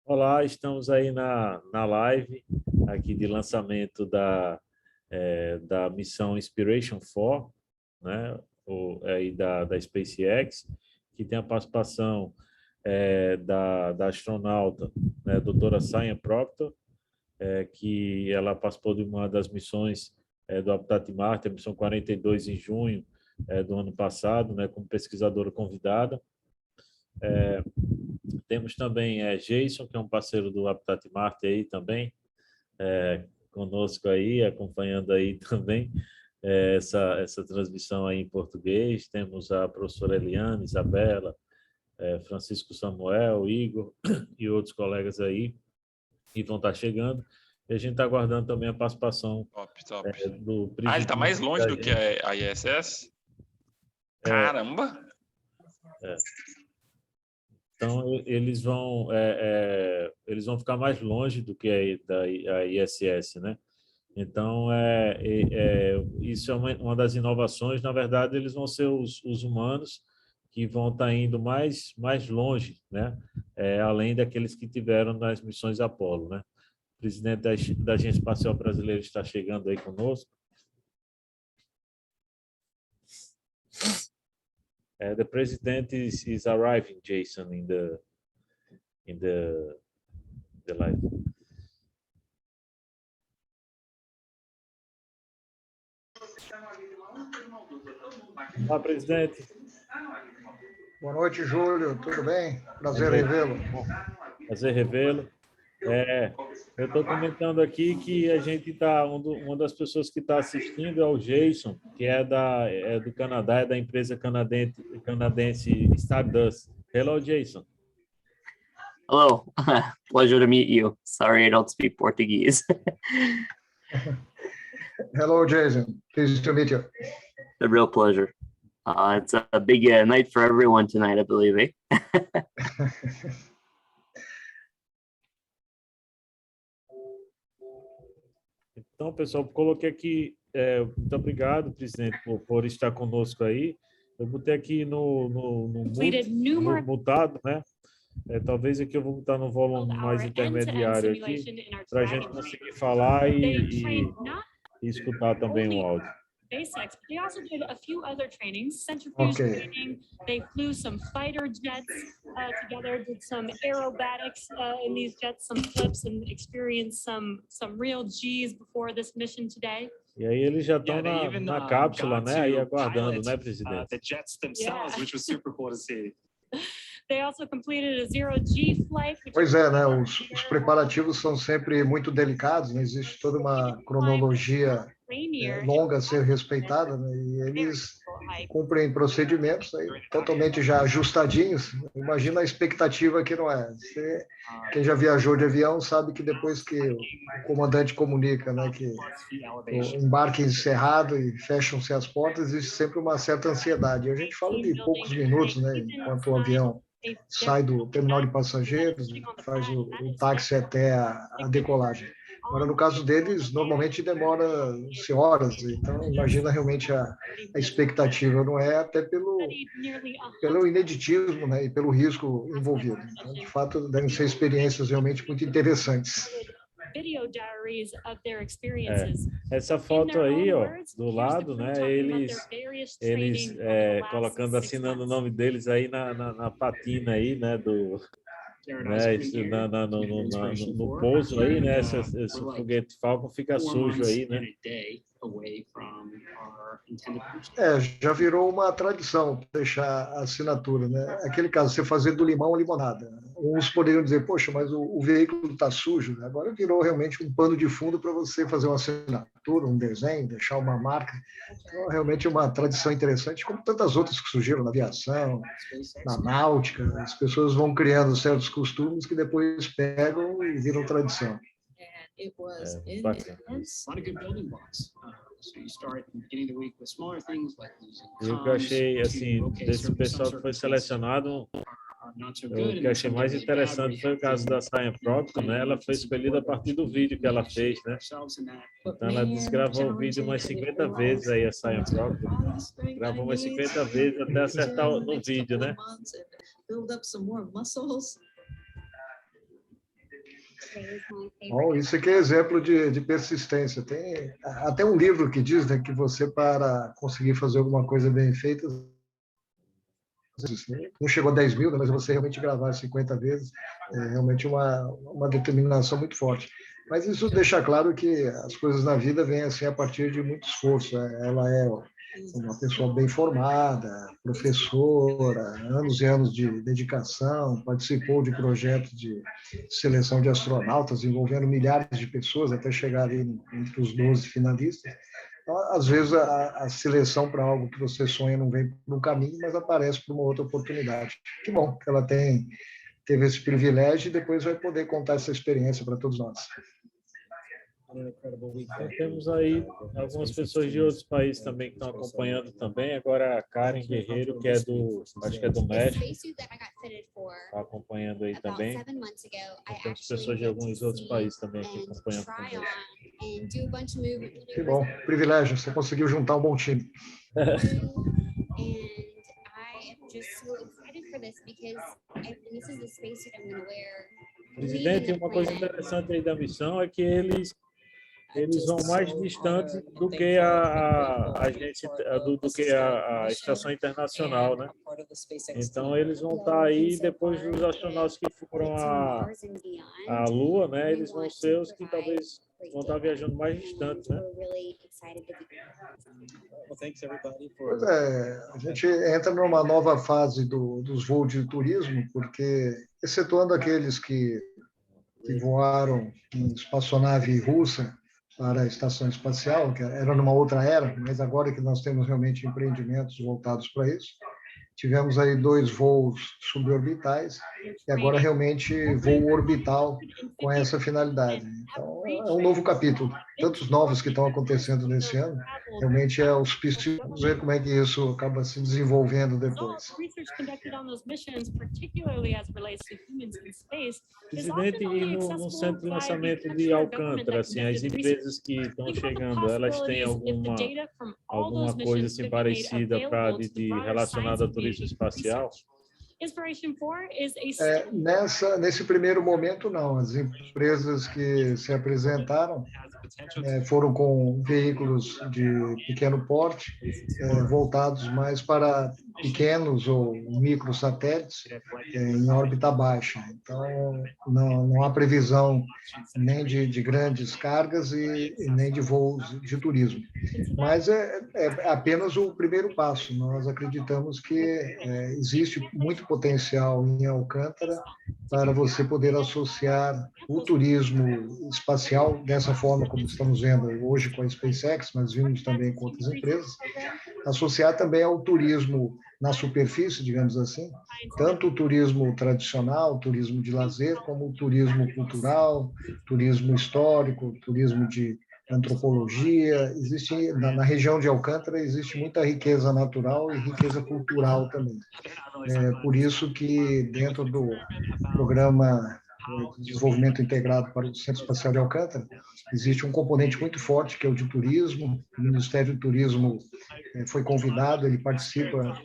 Olá, estamos aí na live aqui de lançamento da missão Inspiration 4, né? Aí da SpaceX, que tem a participação da astronauta, né, doutora Science Proctor, que ela participou de uma das missões do Habitat Marte, a missão 42, em junho do ano passado, né, como pesquisadora convidada. Temos também Jason, que é um parceiro do Habitat Marte aí também, conosco aí, acompanhando aí também essa transmissão aí em português. Temos a professora Eliane, Isabela, Francisco Samuel, Igor e outros colegas aí que vão estar chegando. E a gente está aguardando também a participação do presidente. Ele está mais longe do que a ISS? Caramba! Então, eles vão ficar mais longe do que a ISS, né? Então, isso é uma das inovações. Na verdade, eles vão ser os humanos que vão estar indo mais longe, né? Além daqueles que tiveram nas missões Apollo, né? O presidente da Agência Espacial Brasileira está chegando aí conosco. The president is arriving, Jason, in the live. Olá, presidente. Boa noite, Júlio. Tudo bem? Prazer revê-lo. Prazer revê-lo. Eu estou comentando aqui que a gente está, uma das pessoas que está assistindo é o Jason, que é do Canadá, é da empresa canadense Stardust. Hello, Jason. Hello, pleasure to meet you. Sorry, I don't speak Portuguese. Hello, Jason. Pleased to meet you. A real pleasure. It's a big night for everyone tonight, I believe, eh? Então, pessoal, coloquei aqui, muito obrigado, presidente, por estar conosco aí. Eu botei aqui no mutado, né? Talvez aqui eu vou botar no volume mais intermediário aqui, para a gente conseguir falar e escutar também o áudio. SpaceX, but they also did a few other trainings, centrifuge training. They flew some fighter jets together, did some aerobatics in these jets, some flips, and experienced some real G's before this mission today. E aí eles já estão na cápsula, né? Aí aguardando, né, presidente? The jets themselves, which was super cool to see. They also completed a zero-G flight. Pois é, né? Os preparativos são sempre muito delicados, né? Existe toda uma cronologia longa a ser respeitada, né? E eles cumprem procedimentos aí, totalmente já ajustadinhos. Imagina a expectativa que não é. Quem já viajou de avião sabe que depois que o comandante comunica, né, que o embarque é encerrado e fecham-se as portas, existe sempre uma certa ansiedade. A gente fala de poucos minutos, né, enquanto o avião sai do terminal de passageiros, faz o táxi até a decolagem. Agora, no caso deles, normalmente demora-se horas, então imagina realmente a expectativa, não é? Até pelo ineditismo, né, e pelo risco envolvido. Então, de fato, devem ser experiências realmente muito interessantes. Essa foto aí, ó, do lado, né, eles colocando, assinando o nome deles aí na patina aí, né, no pouso aí, né, esse foguete Falcon fica sujo aí, né? Já virou uma tradição deixar a assinatura, né? Aquele caso, você fazer do limão limonada. Uns poderiam dizer, poxa, mas o veículo está sujo, né? Agora virou realmente um pano de fundo para você fazer uma assinatura, um desenho, deixar uma marca. Então, realmente é uma tradição interessante, como tantas outras que surgiram na aviação, na náutica. As pessoas vão criando certos costumes que depois pegam e viram tradição. It was intense. A lot of good building blocks. So you start beginning the week with smaller things like losing comms. Eu que achei, assim, desse pessoal que foi selecionado, o que achei mais interessante foi o caso da Science Proctor, né? Ela foi escolhida a partir do vídeo que ela fez, né? Então ela desgravou o vídeo umas 50 vezes aí, a Science Proctor. Gravou umas 50 vezes até acertar no vídeo, né? Bom, isso aqui é exemplo de persistência. Tem até um livro que diz, né, que você, para conseguir fazer alguma coisa bem feita, não chegou a 10 mil, né, mas você realmente gravar 50 vezes é realmente uma determinação muito forte. Mas isso deixa claro que as coisas na vida vêm assim a partir de muito esforço. Ela é uma pessoa bem formada, professora, anos e anos de dedicação, participou de projetos de seleção de astronautas envolvendo milhares de pessoas até chegar ali entre os 12 finalistas. Então, às vezes, a seleção para algo que você sonha não vem no caminho, mas aparece por uma outra oportunidade. Que bom que ela teve esse privilégio e depois vai poder contar essa experiência para todos nós. Então, temos aí algumas pessoas de outros países também que estão acompanhando também. Agora a Karen Guerreiro, que é acho que é do México, está acompanhando aí também. E temos pessoas de alguns outros países também aqui acompanhando conosco. Que bom, privilégio, você conseguiu juntar um bom time. Presidente, uma coisa interessante aí da missão é que eles vão mais distantes do que a agência, do que a estação internacional, né? Então eles vão estar aí depois dos astronautas que foram à Lua, né? Eles vão ser os que talvez vão estar viajando mais distantes, né? Pois é, a gente entra numa nova fase dos voos de turismo, porque, excetuando aqueles que voaram em espaçonave russa para a estação espacial, que era numa outra era, mas agora que nós temos realmente empreendimentos voltados para isso, tivemos aí 2 voos suborbitais e agora realmente voo orbital com essa finalidade. Então, é um novo capítulo. Tantos novos que estão acontecendo nesse ano, realmente é auspício. Vamos ver como é que isso acaba se desenvolvendo depois. Presidente, e no centro de lançamento de Alcântara, assim, as empresas que estão chegando, elas têm alguma coisa assim parecida relacionada ao turismo espacial? Nesse primeiro momento, não. As empresas que se apresentaram foram com veículos de pequeno porte, voltados mais para pequenos ou microsatélites em órbita baixa. Então, não há previsão nem de grandes cargas e nem de voos de turismo. Mas é apenas o primeiro passo. Nós acreditamos que existe muito potencial em Alcântara para você poder associar o turismo espacial dessa forma como estamos vendo hoje com a SpaceX, mas vimos também com outras empresas, associar também ao turismo na superfície, digamos assim, tanto o turismo tradicional, o turismo de lazer, como o turismo cultural, turismo histórico, turismo de antropologia. Existe na região de Alcântara existe muita riqueza natural e riqueza cultural também. Por isso que dentro do programa de desenvolvimento integrado para o Centro Espacial de Alcântara existe um componente muito forte que é o de turismo. O Ministério do Turismo foi convidado, ele participa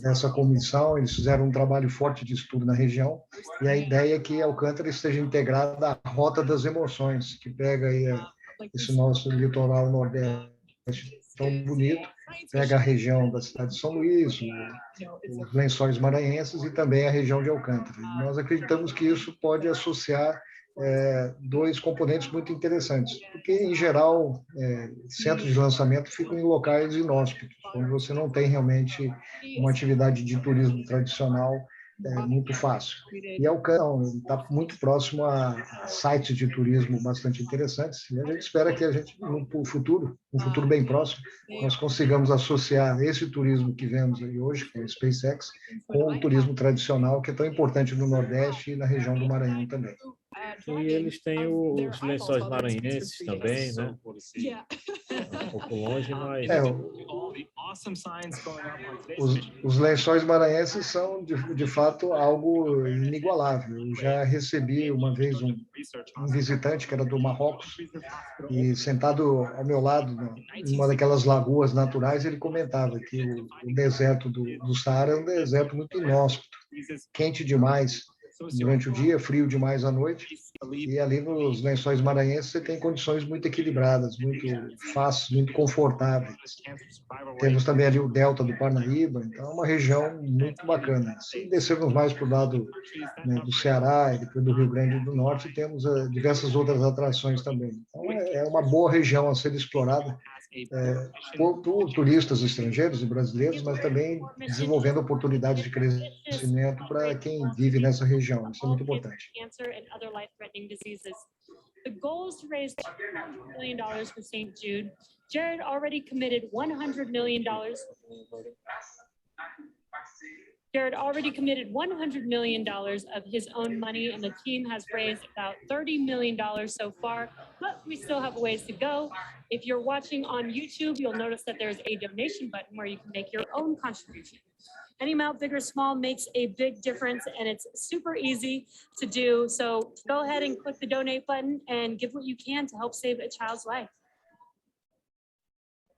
dessa comissão. Eles fizeram um trabalho forte de estudo na região e a ideia é que Alcântara esteja integrada à Rota das Emoções, que pega aí esse nosso litoral nordeste tão bonito, pega a região da cidade de São Luís, os Lençóis Maranhenses e também a região de Alcântara. E nós acreditamos que isso pode associar 2 componentes muito interessantes, porque, em geral, centros de lançamento ficam em locais inóspitos, onde você não tem realmente uma atividade de turismo tradicional muito fácil. E Alcântara está muito próximo a sites de turismo bastante interessantes, e a gente espera que a gente, no futuro, um futuro bem próximo, nós consigamos associar esse turismo que vemos aí hoje, com a SpaceX, com o turismo tradicional, que é tão importante no Nordeste e na região do Maranhão também. E eles têm os Lençóis Maranhenses também, né? Um pouco longe, mas... Os Lençóis Maranhenses são, de fato, algo inigualável. Eu já recebi uma vez um visitante que era do Marrocos e, sentado ao meu lado, em uma daquelas lagoas naturais, ele comentava que o deserto do Saara é um deserto muito inóspito, quente demais. durante o dia, frio demais à noite. E ali nos Lençóis Maranhenses você tem condições muito equilibradas, muito fáceis, muito confortáveis. Temos também ali o delta do Parnaíba, então é uma região muito bacana. Se descermos mais para o lado, né, do Ceará e depois do Rio Grande do Norte, temos diversas outras atrações também. Então é uma boa região a ser explorada por turistas estrangeiros e brasileiros, mas também desenvolvendo oportunidades de crescimento para quem vive nessa região. Isso é muito importante. The goal is to raise $200 million for St. Jude. Jared already committed $100 million. Jared already committed $100 million of his own money, and the team has raised about $30 million so far, but we still have a ways to go. If you're watching on YouTube, you'll notice that there's a donation button where you can make your own contribution. Any amount, big or small, makes a big difference, and it's super easy to do. So go ahead and click the donate button and give what you can to help save a child's life.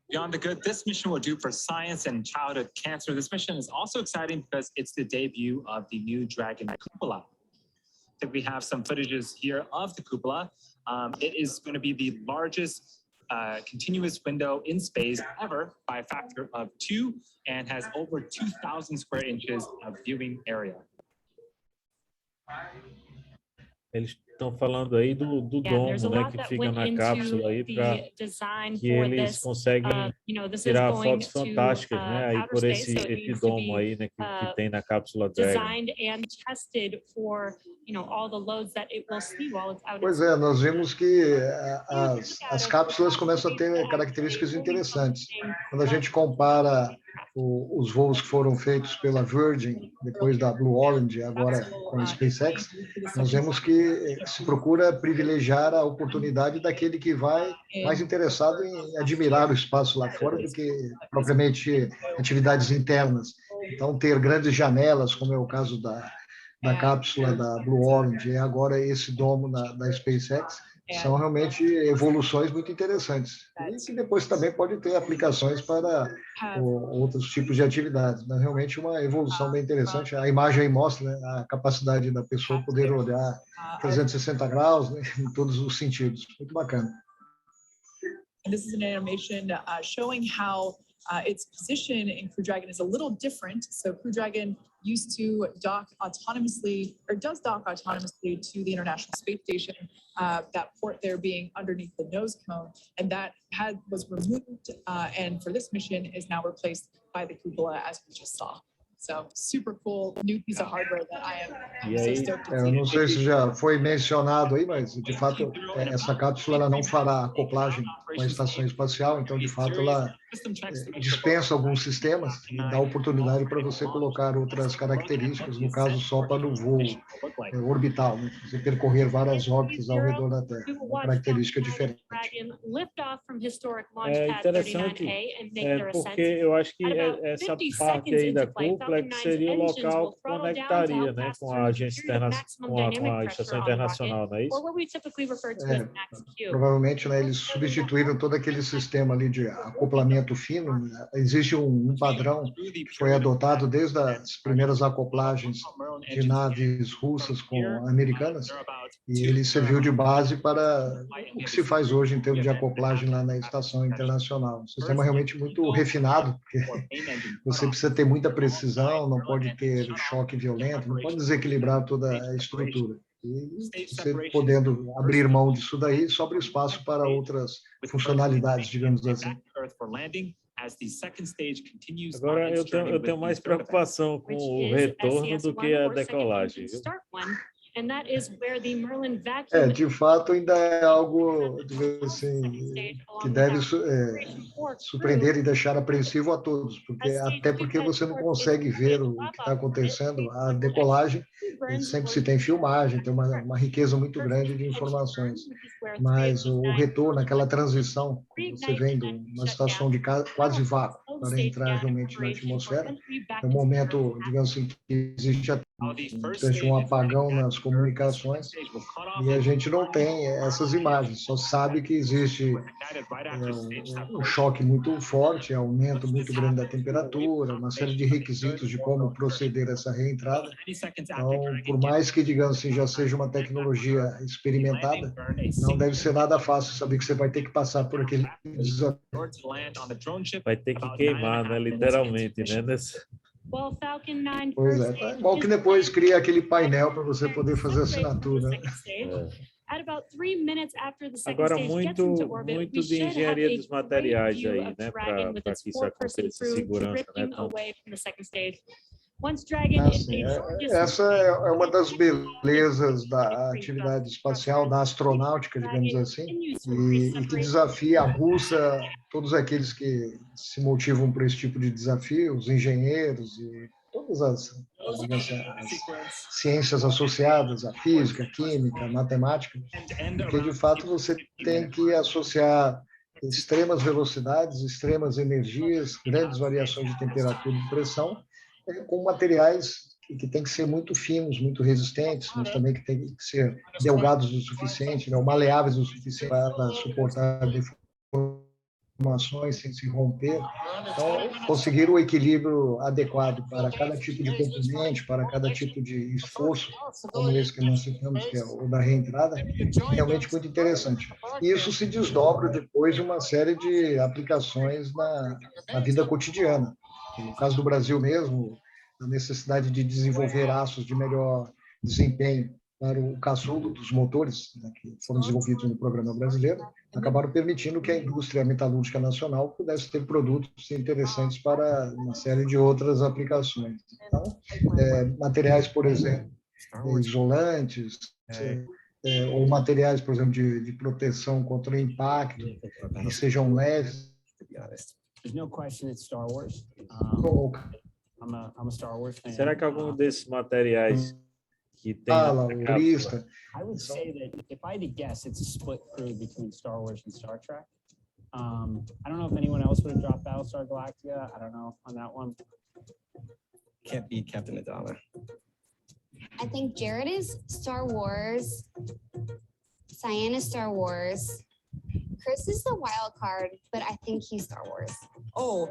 Beyond the good this mission will do for science and childhood cancer. This mission is also exciting because it's the debut of the new Dragon Cupola. I think we have some footages here of the cupola. It is going to be the largest continuous window in space ever by a factor of 2 and has over 2,000 square inches of viewing area. Eles estão falando aí do domo, né, que fica na cápsula aí para que eles conseguem tirar fotos fantásticas, né, aí por esse domo aí, né, que tem na cápsula Dragon. Pois é, nós vimos que as cápsulas começam a ter características interessantes. Quando a gente compara os voos que foram feitos pela Virgin, depois da Blue Origin, agora com a SpaceX, nós vemos que se procura privilegiar a oportunidade daquele que vai mais interessado em admirar o espaço lá fora do que propriamente atividades internas. Então, ter grandes janelas, como é o caso da cápsula da Blue Origin e agora esse domo da SpaceX, são realmente evoluções muito interessantes. E que depois também pode ter aplicações para outros tipos de atividades. Mas realmente uma evolução bem interessante. A imagem aí mostra, né, a capacidade da pessoa poder olhar 360 graus, né, em todos os sentidos. Muito bacana. And this is an animation showing how its position in Crew Dragon is a little different. So Crew Dragon used to dock autonomously, or does dock autonomously to the International Space Station, that port there being underneath the nose cone, and that was removed, and for this mission is now replaced by the cupola, as we just saw. So super cool new piece of hardware that I am so stoked to see. Eu não sei se já foi mencionado aí, mas de fato essa cápsula ela não fará acoplagem com a estação espacial, então de fato ela dispensa alguns sistemas e dá oportunidade para você colocar outras características, no caso só para o voo orbital, né? Você percorrer várias órbitas ao redor da Terra, uma característica diferente. É interessante, porque eu acho que essa parte aí da cúpula que seria o local que conectaria, né, com a agência com a estação internacional, não é isso? Provavelmente, né, eles substituíram todo aquele sistema ali de acoplamento fino. Né? Existe um padrão que foi adotado desde as primeiras acoplagens de naves russas com americanas, e ele serviu de base para o que se faz hoje em termos de acoplagem lá na estação internacional. Um sistema realmente muito refinado, porque você precisa ter muita precisão, não pode ter choque violento, não pode desequilibrar toda a estrutura. E você podendo abrir mão disso daí, sobra espaço para outras funcionalidades, digamos assim. Agora, eu tenho mais preocupação com o retorno do que a decolagem. Viu? De fato, ainda é algo assim, que deve surpreender e deixar apreensivo a todos, até porque você não consegue ver o que está acontecendo. A decolagem, sempre se tem filmagem, tem uma riqueza muito grande de informações, mas o retorno, aquela transição, você vem de uma situação de quase vácuo para entrar realmente na atmosfera, é um momento, digamos assim, que existe até teve um apagão nas comunicações e a gente não tem essas imagens, só sabe que existe um choque muito forte, aumento muito grande da temperatura, uma série de requisitos de como proceder a essa reentrada. Então, por mais que, digamos assim, já seja uma tecnologia experimentada, não deve ser nada fácil saber que você vai ter que passar por aquele desafio. Vai ter que queimar, né? Literalmente, né? Pois é, tá bom que depois cria aquele painel para você poder fazer assinatura. Agora, muito de engenharia dos materiais aí, né? Para que isso aconteça, segurança, né? Então, essa é uma das belezas da atividade espacial, da astronáutica, digamos assim, e que desafia, aguça todos aqueles que se motivam por esse tipo de desafio, os engenheiros e todas as ciências associadas, a física, a química, a matemática, porque, de fato, você tem que associar extremas velocidades, extremas energias, grandes variações de temperatura e de pressão, com materiais que têm que ser muito finos, muito resistentes, mas também que têm que ser delgados o suficiente, né, ou maleáveis o suficiente para suportar deformações sem se romper. Então, conseguir o equilíbrio adequado para cada tipo de componente, para cada tipo de esforço, como esse que nós citamos, que é o da reentrada, é realmente muito interessante. E isso se desdobra depois de uma série de aplicações na vida cotidiana. No caso do Brasil mesmo, a necessidade de desenvolver aços de melhor desempenho para o casulo dos motores, né, que foram desenvolvidos no programa brasileiro, acabaram permitindo que a indústria metalúrgica nacional pudesse ter produtos interessantes para uma série de outras aplicações. Então, materiais, por exemplo, isolantes, ou materiais, por exemplo, de proteção contra o impacto, que sejam leves. There's no question it's Star Wars. I'm a Star Wars fan. será que algum desses materiais que tem A na lista. I would say that if I had to guess, it's a split crew between Star Wars and Star Trek. I don't know if anyone else would have dropped Battlestar Galactica. I don't know on that one. Can't beat Captain Adama. I think Jared is Star Wars. Cyan is Star Wars. Chris is the wild card, but I think he's Star Wars. Oh,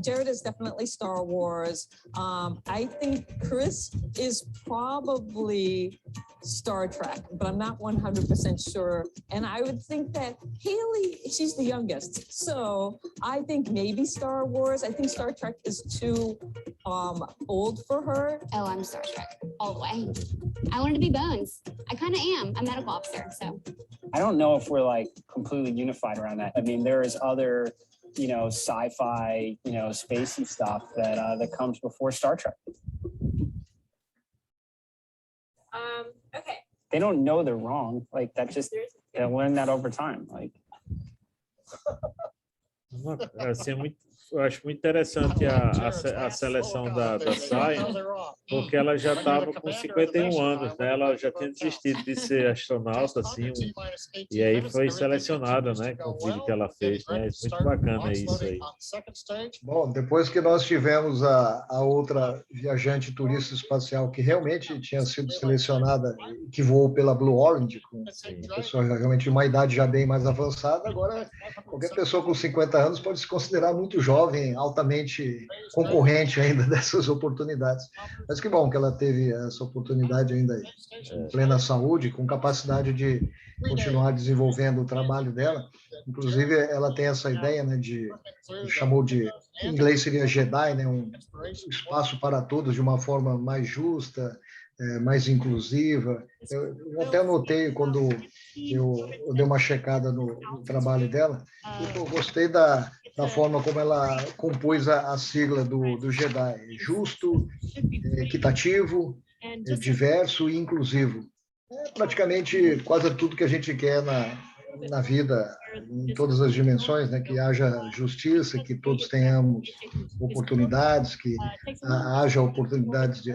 Jared is definitely Star Wars. I think Chris is probably Star Trek, but I'm not 100% sure. And I would think that Haley, she's the youngest. So I think maybe Star Wars. I think Star Trek is too old for her. Oh, I'm Star Trek all the way. I wanted to be Bones. I kind of am. I'm a medical officer, so. I don't know if we're like completely unified around that. I mean, there is other, sci-fi, spacey stuff that comes before Star Trek. Okay. They don't know they're wrong. Like they'll learn that over time. Like. Assim, eu acho muito interessante a seleção da Cyan, porque ela já estava com 51 anos, né? Ela já tinha desistido de ser astronauta, assim, e aí foi selecionada, né, com o vídeo que ela fez, né? Muito bacana isso aí. Bom, depois que nós tivemos a outra viajante turista espacial que realmente tinha sido selecionada, que voou pela Blue Origin, com uma pessoa realmente de uma idade já bem mais avançada, agora qualquer pessoa com 50 anos pode se considerar muito jovem, altamente concorrente ainda dessas oportunidades. Mas que bom que ela teve essa oportunidade ainda em plena saúde, com capacidade de continuar desenvolvendo o trabalho dela. Inclusive, ela tem essa ideia, né, chamou de, em inglês seria Jedi, né, um espaço para todos de uma forma mais justa, mais inclusiva. Eu até notei quando eu dei uma checada no trabalho dela, eu gostei da forma como ela compôs a sigla do Jedi: justo, equitativo, diverso e inclusivo. Praticamente quase tudo que a gente quer na vida, em todas as dimensões, né? Que haja justiça, que todos tenhamos oportunidades, que haja oportunidades de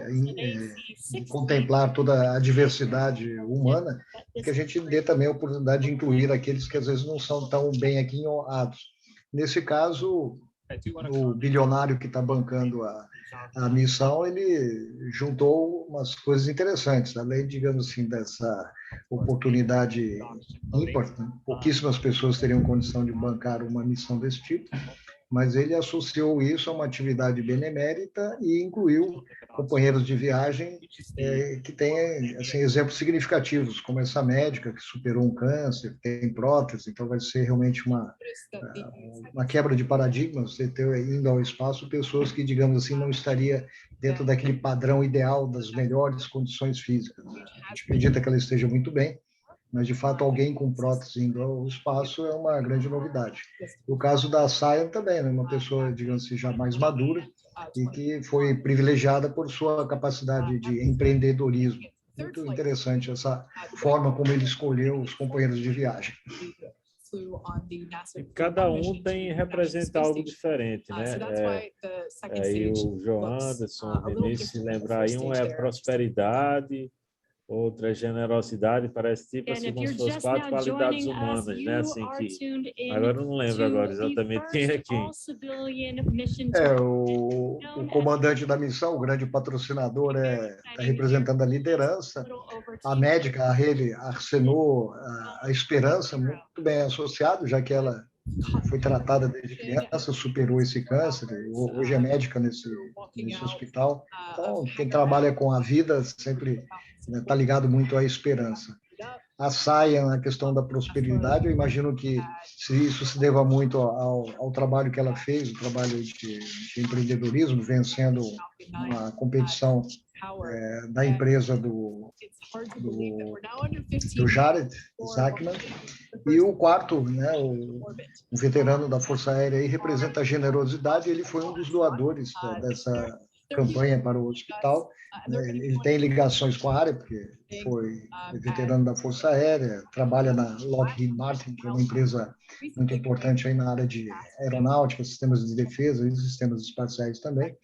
contemplar toda a diversidade humana, e que a gente dê também a oportunidade de incluir aqueles que às vezes não são tão bem aquinhoados. Nesse caso, o bilionário que está bancando a missão, ele juntou umas coisas interessantes, além, digamos assim, dessa oportunidade ímpar, né? Pouquíssimas pessoas teriam condição de bancar uma missão desse tipo, mas ele associou isso a uma atividade benemérita e incluiu companheiros de viagem que têm assim, exemplos significativos, como essa médica que superou um câncer, tem prótese, então vai ser realmente uma quebra de paradigma, você ter indo ao espaço pessoas que, digamos assim, não estaria dentro daquele padrão ideal das melhores condições físicas. A gente acredita que ela esteja muito bem, mas, de fato, alguém com prótese indo ao espaço é uma grande novidade. O caso da Sayan também, né? Uma pessoa, digamos assim, já mais madura e que foi privilegiada por sua capacidade de empreendedorismo. Muito interessante essa forma como ele escolheu os companheiros de viagem. E cada um representa algo diferente, né? Aí o João Anderson, o Vinícius, se lembrar aí, um é prosperidade, outra generosidade, parece tipo assim, como se fosse 4 qualidades humanas, né? Assim que agora eu não lembro agora exatamente quem é quem. O comandante da missão, o grande patrocinador, está representando a liderança. A médica, a Haley, arsenou a esperança, muito bem associado, já que ela foi tratada desde criança, superou esse câncer, hoje é médica nesse hospital. Então, quem trabalha com a vida sempre está ligado muito à esperança. A Sayan, a questão da prosperidade, eu imagino que isso se deva muito ao trabalho que ela fez, o trabalho de empreendedorismo, vencendo uma competição da empresa do Jared Zachman. E o quarto, né, o veterano da Força Aérea, aí, representa a generosidade, ele foi um dos doadores dessa campanha para o hospital. Ele tem ligações com a área, porque foi veterano da Força Aérea, trabalha na Lockheed Martin, que é uma empresa muito importante aí na área de aeronáutica, sistemas de defesa e sistemas espaciais também,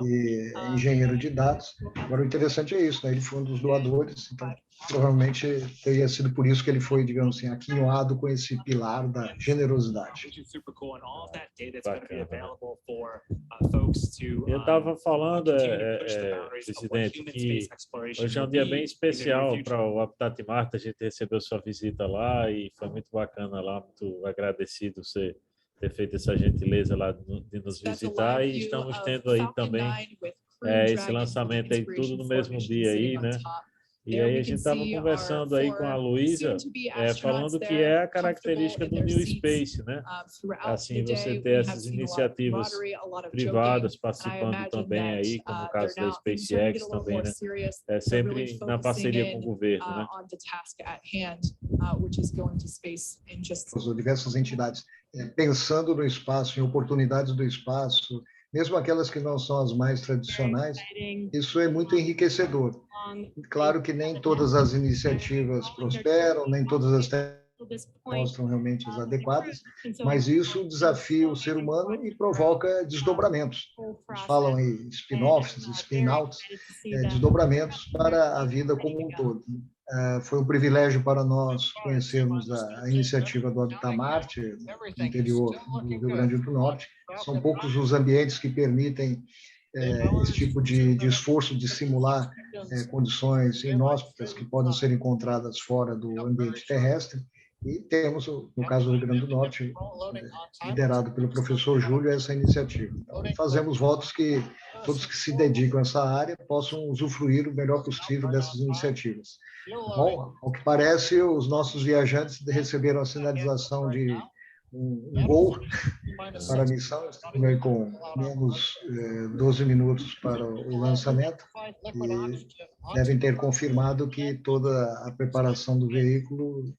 e é engenheiro de dados. Agora, o interessante é isso, né? Ele foi um dos doadores, então provavelmente teria sido por isso que ele foi, digamos assim, aquinhoado com esse pilar da generosidade. Eu estava falando, presidente, que hoje é um dia bem especial para o Habitat Marte. A gente recebeu sua visita lá e foi muito bacana lá, muito agradecido você ter feito essa gentileza lá de nos visitar, e estamos tendo aí também esse lançamento aí tudo no mesmo dia aí, né? E aí a gente estava conversando aí com a Luísa, falando que é a característica do New Space, né? Assim, você ter essas iniciativas privadas participando também aí, como o caso da SpaceX também, né? Sempre na parceria com o governo, né? Diversas entidades pensando no espaço, em oportunidades do espaço, mesmo aquelas que não são as mais tradicionais, isso é muito enriquecedor. Claro que nem todas as iniciativas prosperam, nem todas as mostram realmente as adequadas, mas isso desafia o ser humano e provoca desdobramentos. Eles falam aí spin-offs, spin-outs, desdobramentos para a vida como um todo. Foi um privilégio para nós conhecermos a iniciativa do Habitat Marte, no interior do Rio Grande do Norte. São poucos os ambientes que permitem esse tipo de esforço de simular condições inóspitas que podem ser encontradas fora do ambiente terrestre. E temos, no caso do Rio Grande do Norte, liderado pelo professor Júlio, essa iniciativa. Então, fazemos votos que todos que se dedicam a essa área possam usufruir o melhor possível dessas iniciativas. Bom, ao que parece, os nossos viajantes receberam a sinalização de um gol para a missão, estamos com menos 12 minutos para o lançamento, e devem ter confirmado que toda a preparação do veículo,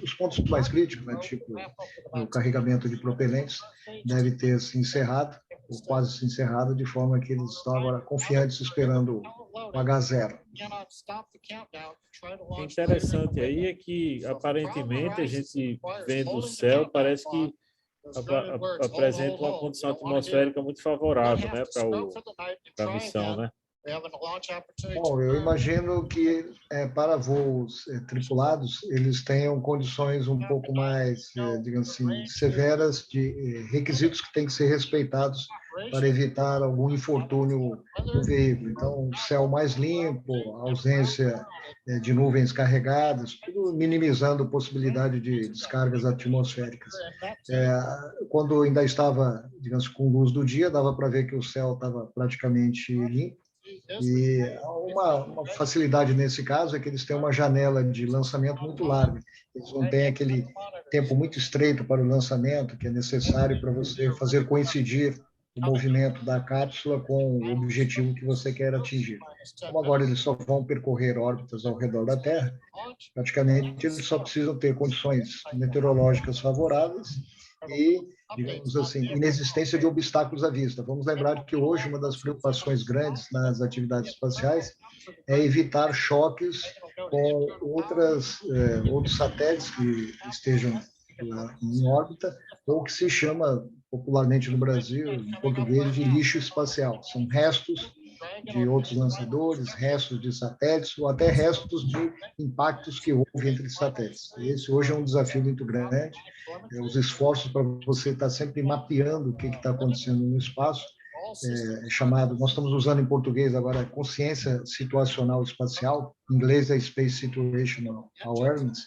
os pontos mais críticos, né, tipo o carregamento de propelentes, deve ter se encerrado, ou quase se encerrado, de forma que eles estão agora confiantes esperando o H0. O interessante aí é que, aparentemente, a gente vendo o céu, parece que apresenta uma condição atmosférica muito favorável, né, para a missão, né? Bom, eu imagino que para voos tripulados, eles tenham condições um pouco mais, digamos assim, severas de requisitos que têm que ser respeitados para evitar algum infortúnio no veículo. Então, céu mais limpo, ausência de nuvens carregadas, tudo minimizando a possibilidade de descargas atmosféricas. Quando ainda estava, digamos, com luz do dia, dava para ver que o céu estava praticamente limpo. E uma facilidade nesse caso é que eles têm uma janela de lançamento muito larga. Eles não têm aquele tempo muito estreito para o lançamento que é necessário para você fazer coincidir o movimento da cápsula com o objetivo que você quer atingir. Como agora eles só vão percorrer órbitas ao redor da Terra, praticamente eles só precisam ter condições meteorológicas favoráveis e, digamos assim, inexistência de obstáculos à vista. Vamos lembrar que hoje uma das preocupações grandes nas atividades espaciais é evitar choques com outros satélites que estejam em órbita, ou que se chama popularmente no Brasil, em português, de lixo espacial. São restos de outros lançadores, restos de satélites, ou até restos de impactos que houve entre satélites. Esse hoje é um desafio muito grande. Os esforços para você estar sempre mapeando o que está acontecendo no espaço, chamado, nós estamos usando em português agora, consciência situacional espacial, em inglês é Space Situational Awareness.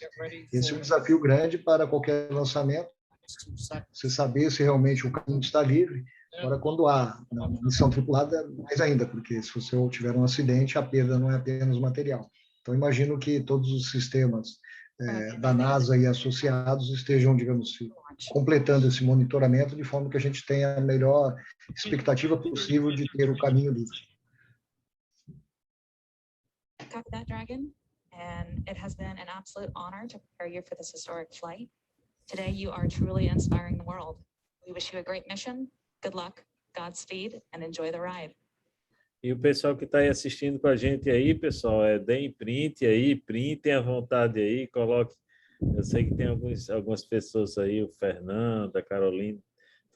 Esse é um desafio grande para qualquer lançamento, você saber se realmente o caminho está livre. Agora, quando há na missão tripulada, mais ainda, porque se você tiver um acidente, a perda não é apenas material. Então, imagino que todos os sistemas da NASA e associados estejam, digamos, completando esse monitoramento de forma que a gente tenha a melhor expectativa possível de ter o caminho livre. Copy that, Dragon. And it has been an absolute honor to prepare you for this historic flight. Today, you are truly inspiring the world. We wish you a great mission. Good luck, Godspeed, and enjoy the ride. E o pessoal que está aí assistindo com a gente aí, pessoal, deem print aí, printem à vontade aí, coloque. Eu sei que tem algumas pessoas aí, o Fernando, a Carolina,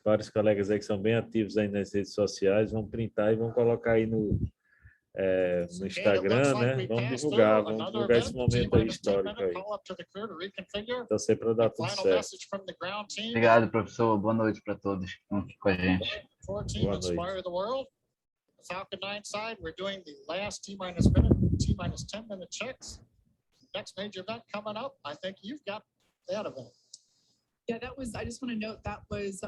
vários colegas aí que são bem ativos aí nas redes sociais, vão printar e vão colocar aí no Instagram, né? Vamos divulgar esse momento aí histórico aí. Então, sempre para dar tudo certo. Obrigado, professor. Boa noite para todos que estão aqui com a gente. Boa noite. Falcon 9 side, we're doing the last T-minus minute, T-minus 10 minute checks. Next major event coming up, I think you've got that event. Yeah, I just want to note that was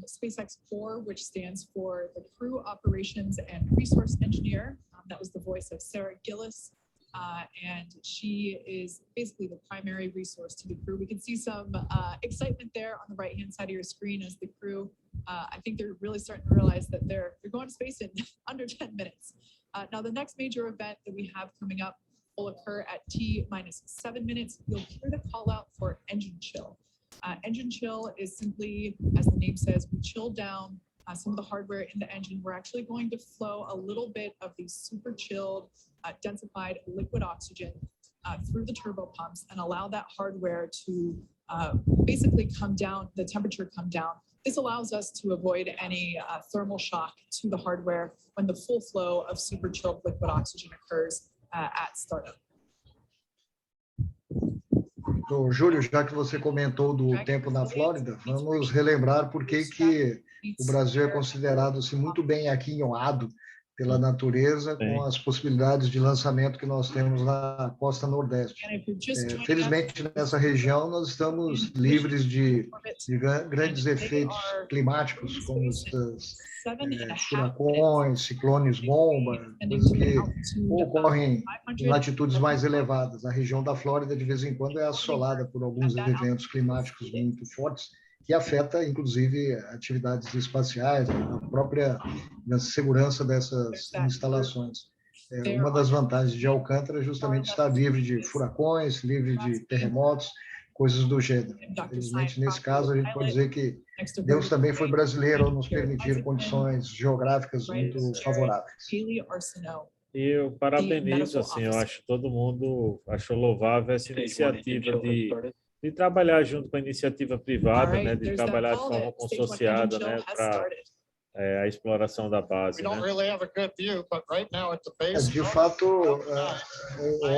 SpaceX 4, which stands for the Crew Operations and Resource Engineer. That was the voice of Sarah Gillis. And she is basically the primary resource to the crew. We can see some excitement there on the right-hand side of your screen as the crew, I think they're really starting to realize that they're going to space in under 10 minutes. Now, the next major event that we have coming up will occur at T-minus 7 minutes. You'll hear the call out for engine chill. Engine chill is simply, as the name says, we chill down some of the hardware in the engine. We're actually going to flow a little bit of the super chilled, densified liquid oxygen through the turbo pumps and allow that hardware to basically come down, the temperature come down. This allows us to avoid any thermal shock to the hardware when the full flow of super chilled liquid oxygen occurs at startup. Então, Júlio, já que você comentou do tempo na Flórida, vamos relembrar por que o Brasil é considerado assim, muito bem aquinhoado pela natureza, com as possibilidades de lançamento que nós temos na costa nordeste. Felizmente, nessa região, nós estamos livres de grandes efeitos climáticos, como os furacões, ciclones bomba, coisas que ocorrem em latitudes mais elevadas. A região da Flórida, de vez em quando, é assolada por alguns eventos climáticos muito fortes, que afeta, inclusive, atividades espaciais, a própria segurança dessas instalações. Uma das vantagens de Alcântara é justamente estar livre de furacões, livre de terremotos, coisas do gênero. Infelizmente, nesse caso, a gente pode dizer que Deus também foi brasileiro ao nos permitir condições geográficas muito favoráveis. E eu parabenizo, assim, eu acho que todo mundo achou louvável essa iniciativa de trabalhar junto com a iniciativa privada, né, de trabalhar de forma consorciada, né, a exploração da base, We don't né? really have a good view, but right now at the base. De fato,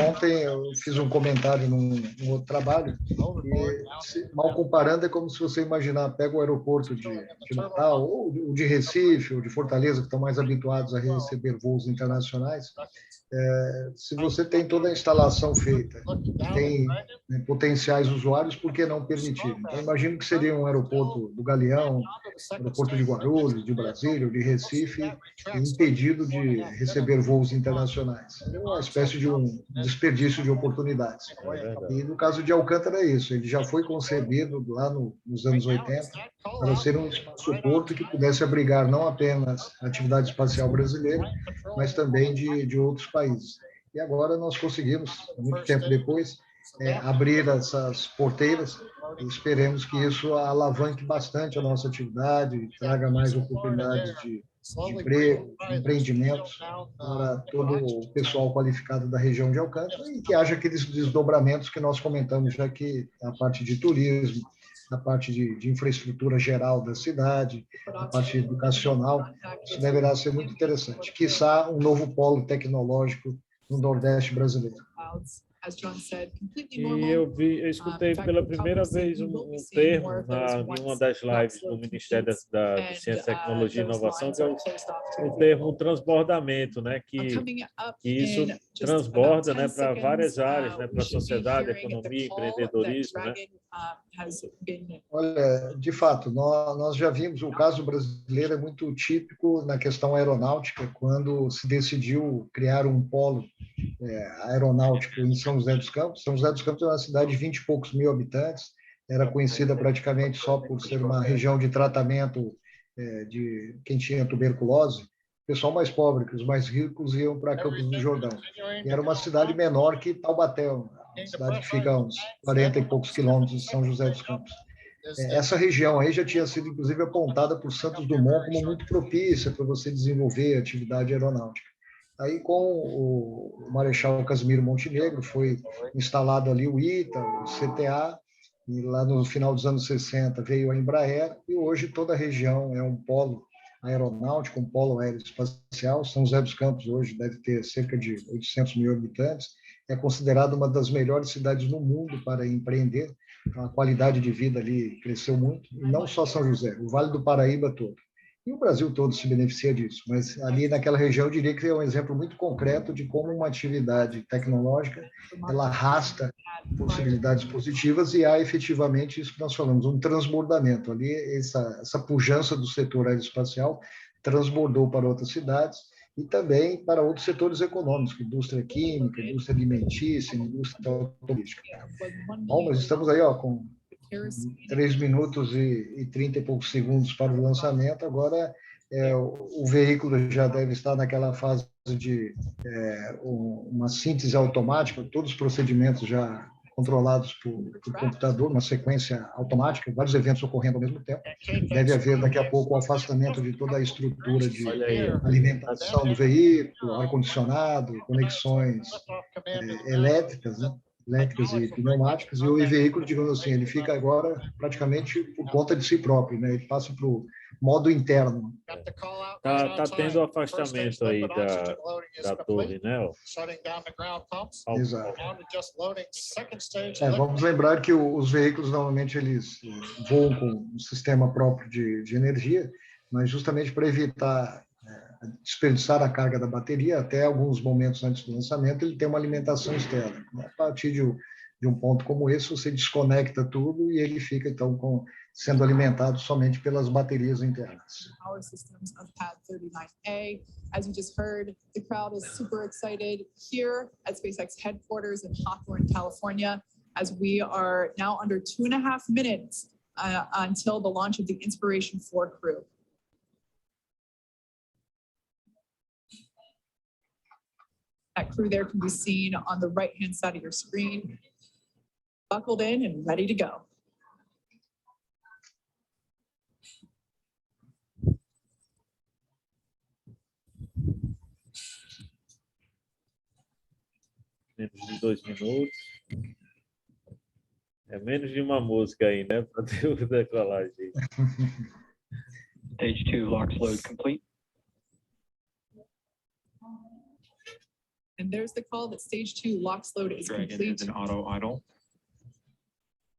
ontem eu fiz um comentário num outro trabalho, e mal comparando, é como se você imaginar, pega o aeroporto de Natal, ou de Recife, ou de Fortaleza, que estão mais habituados a receber voos internacionais. Se você tem toda a instalação feita, tem potenciais usuários, por que não permitir? Então, imagino que seria um aeroporto do Galeão, aeroporto de Guarulhos, de Brasília, ou de Recife, impedido de receber voos internacionais. É uma espécie de um desperdício de oportunidades. E no caso de Alcântara é isso, ele já foi concebido lá nos anos 80 para ser um espaço-porto que pudesse abrigar não apenas a atividade espacial brasileira, mas também de outros países. E agora nós conseguimos, muito tempo depois, abrir essas porteiras e esperemos que isso alavanque bastante a nossa atividade, traga mais oportunidades de emprego, empreendimentos para todo o pessoal qualificado da região de Alcântara e que haja aqueles desdobramentos que nós comentamos já que a parte de turismo, a parte de infraestrutura geral da cidade, a parte educacional, isso deverá ser muito interessante. Quiçá um novo polo tecnológico no Nordeste brasileiro. E eu escutei pela primeira vez um termo em uma das lives do Ministério da Ciência, Tecnologia e Inovação, que é o termo transbordamento, né? Que isso transborda, né, para várias áreas, né, para a sociedade, economia, empreendedorismo, né? Olha, de fato, nós já vimos, o caso brasileiro é muito típico na questão aeronáutica, quando se decidiu criar um polo aeronáutico em São José dos Campos. São José dos Campos é uma cidade de 20 e poucos mil habitantes, era conhecida praticamente só por ser uma região de tratamento de quem tinha tuberculose. O pessoal mais pobre, que os mais ricos iam para Campos do Jordão. E era uma cidade menor que Taubaté, uma cidade que fica a uns 40 e poucos quilômetros de São José dos Campos. Essa região aí já tinha sido, inclusive, apontada por Santos Dumont como muito propícia para você desenvolver atividade aeronáutica. Aí, com o Marechal Casimiro Montenegro, foi instalado ali o ITA, o CTA, e lá no final dos anos 60 veio a Embraer, e hoje toda a região é um polo aeronáutico, um polo aeroespacial. São José dos Campos hoje deve ter cerca de 800 mil habitantes, é considerada uma das melhores cidades no mundo para empreender, a qualidade de vida ali cresceu muito, e não só São José, o Vale do Paraíba todo. E o Brasil todo se beneficia disso, mas ali naquela região eu diria que é um exemplo muito concreto de como uma atividade tecnológica ela arrasta possibilidades positivas e há efetivamente isso que nós falamos, um transbordamento. Ali essa pujança do setor aeroespacial transbordou para outras cidades e também para outros setores econômicos, indústria química, indústria alimentícia, indústria automobilística. Bom, nós estamos aí com 3 minutos e 30 e poucos segundos para o lançamento. Agora, o veículo já deve estar naquela fase de uma síntese automática, todos os procedimentos já controlados por computador, uma sequência automática, vários eventos ocorrendo ao mesmo tempo. Deve haver daqui a pouco o afastamento de toda a estrutura de alimentação do veículo, ar-condicionado, conexões elétricas, né? Elétricas e pneumáticas, e o veículo, digamos assim, ele fica agora praticamente por conta de si próprio, né? Ele passa para o modo interno. Tá tendo afastamento aí da torre, né? Exato. Vamos lembrar que os veículos, normalmente, eles voam com um sistema próprio de energia, mas justamente para evitar desperdiçar a carga da bateria, até alguns momentos antes do lançamento, ele tem uma alimentação externa. A partir de um ponto como esse, você desconecta tudo e ele fica, então, sendo alimentado somente pelas baterias internas. Power systems of Pad 39A. As you just heard, the crowd is super excited here at SpaceX headquarters in Hawthorne, California, as we are now under 2.5 minutes until the launch of the Inspiration 4 crew. That crew there can be seen on the right-hand side of your screen, buckled in and ready to go. Menos de 2 minutos. É menos de uma música aí, né? Para ter o decolagem. Stage 2 LOX load complete. And there's the call that stage 2 LOX load is Dragon complete. is an auto idle.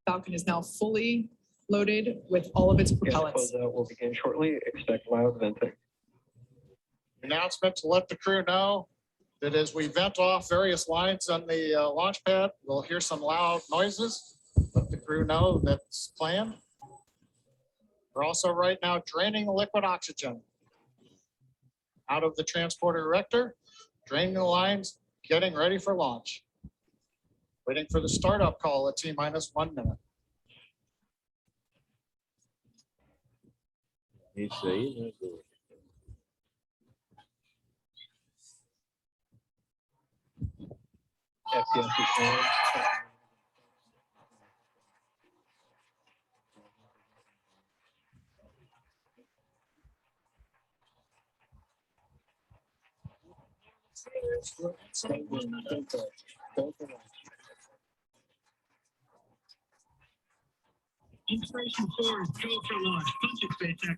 Falcon is now fully loaded with all of its propellants. Closeout will begin shortly. Expect loud venting. Announcement to let the crew know that as we vent off various lines on the launch pad, we'll hear some loud noises. Let the crew know that's planned. We're also right now draining the liquid oxygen out of the transporter erector, draining the lines, getting ready for launch. Waiting for the startup call at T-minus 1 minute. Isso aí, né? FPS is on. Inspiration 4, go for launch. Punch it, SpaceX.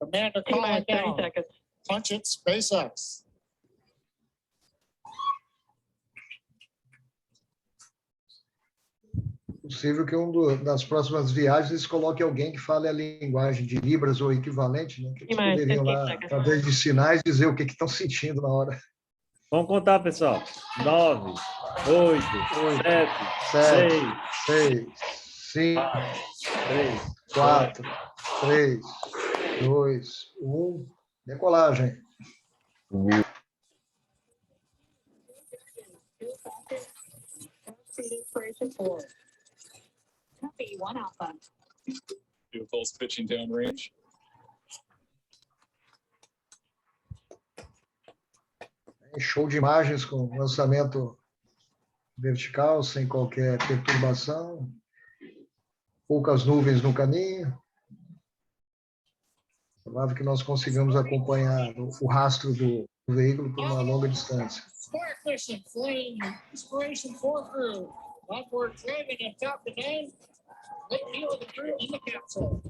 Commander calling down. Punch it, SpaceX. Possível que das próximas viagens eles coloquem alguém que fale a linguagem de Libras ou equivalente, né? Que eles poderiam lá, através de sinais, dizer o que estão sentindo na hora. Vamos contar, pessoal. 9, 8, 7, 6, 5, 4, 3, 2, 1. Decolagem. Inspiration 4. Copy 1 Alpha. Vehicles pitching downrange. Show de imagens com lançamento vertical, sem qualquer perturbação. Poucas nuvens no caminho. Provável que nós consigamos acompanhar o rastro do veículo por uma longa distância. Spark mission, flame, Inspiration 4 crew. Onboard Dragon and Falcon 9. Great deal of the crew in the capsule.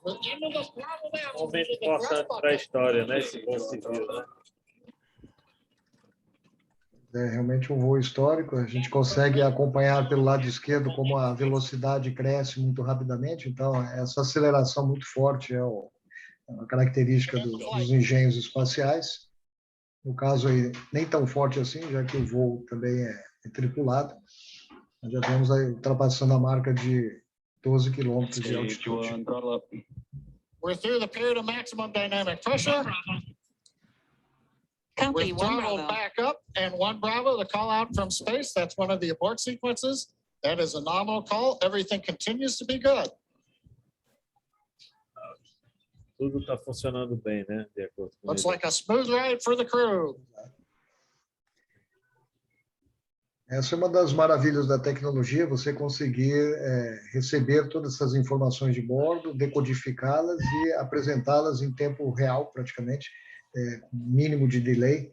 We're into the throttle down. Momento importante para a história, né? Esse voo civil, né? É realmente um voo histórico. A gente consegue acompanhar pelo lado esquerdo como a velocidade cresce muito rapidamente. Então, essa aceleração muito forte é uma característica dos engenhos espaciais. No caso aí, nem tão forte assim, já que o voo também é tripulado. Nós já vamos aí ultrapassando a marca de 12 quilômetros de altitude. We're through the period of maximum dynamic pressure. Copy, We're 1 throttled Bravo. back up, and 1 Bravo, the call out from space. That's one of the abort sequences. That is a nominal call. Everything continues to be good. Tudo está funcionando bem, né? De acordo com Looks ele. like a smooth ride for the crew. Essa é uma das maravilhas da tecnologia, você conseguir receber todas essas informações de bordo, decodificá-las e apresentá-las em tempo real, praticamente, com mínimo de delay,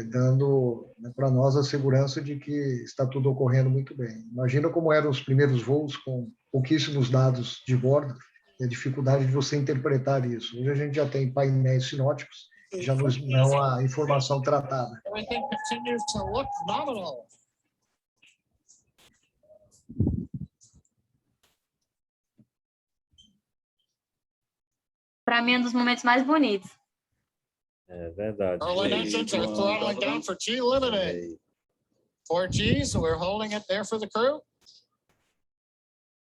dando, né, para nós a segurança de que está tudo ocorrendo muito bem. Imagina como eram os primeiros voos com pouquíssimos dados de bordo e a dificuldade de você interpretar isso. Hoje a gente já tem painéis sinóticos que já nos dão a informação tratada. Everything continues to look nominal. Para mim, é um dos momentos mais bonitos. É verdade. Rolling engines are throttling down for G limited. 4G, so we're holding it there for the crew.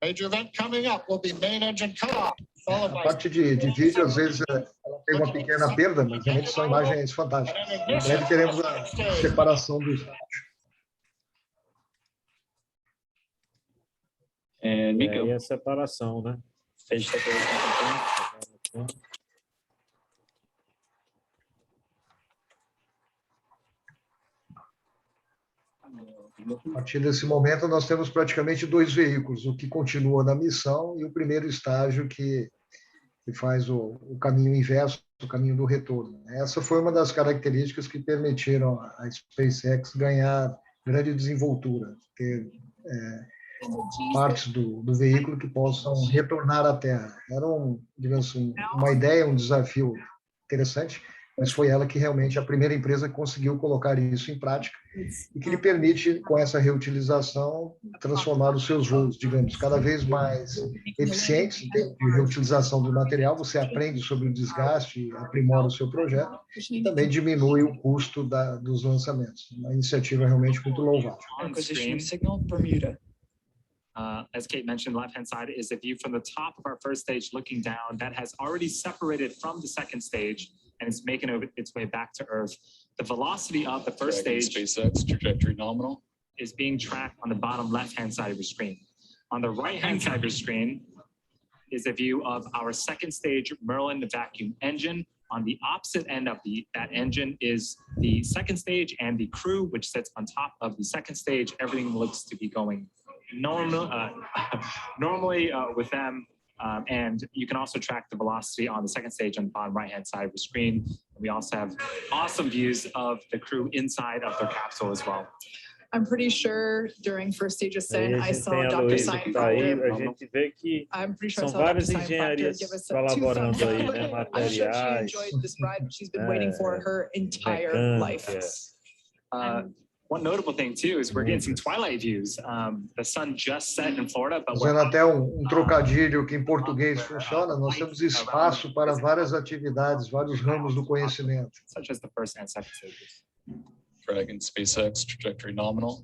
Major event coming up will be main engine cutoff, followed A by parte de vídeo, às vezes, ela tem uma pequena perda, mas realmente são imagens fantásticas. Em breve teremos a separação dos E aí a separação, né? A partir desse momento, nós temos praticamente dois veículos, o que continua na missão e o primeiro estágio que faz o caminho inverso, o caminho do retorno. Essa foi uma das características que permitiram a SpaceX ganhar grande desenvoltura, ter partes do veículo que possam retornar à Terra. Era, digamos assim, uma ideia, um desafio interessante, mas foi ela que realmente a primeira empresa conseguiu colocar isso em prática e que lhe permite, com essa reutilização, transformar os seus voos, digamos, cada vez mais eficientes em termos de reutilização do material. Você aprende sobre o desgaste, aprimora o seu projeto e também diminui o custo dos lançamentos. Uma iniciativa realmente muito louvável. Acquisition signal, Bermuda. As Kate mentioned, left-hand side is a view from the top of our first stage looking down that has already separated from the second stage and it's making its way back to Earth. The velocity of the first stage SpaceX trajectory nominal is being tracked on the bottom left-hand side of your screen. On the right-hand side of your screen is a view of our second stage Merlin vacuum engine. On the opposite end of that engine is the second stage and the crew, which sits on top of the second stage. Everything looks to be going normally with them. And you can also track the velocity on the second stage on the bottom right-hand side of the screen. We also have awesome views of the crew inside of their capsule as well. I'm pretty sure during first stage ascent, I saw tem a Dr. Luísa Simon que está aí, Proctor. a gente vê que I'm pretty sure I são saw Dr. várias Simon Proctor engenharias give us two colaborando thumbs aí, up. né? I'm sure she Materiais, enjoyed this ride. She's been waiting for her entire life. mecânica. One notable thing too is we're getting some twilight views. The sun just set in Florida, but we're Fazendo até trocadilho que em português funciona, nós temos espaço para várias atividades, vários ramos do conhecimento. such as the first and second stages. Dragon SpaceX trajectory nominal.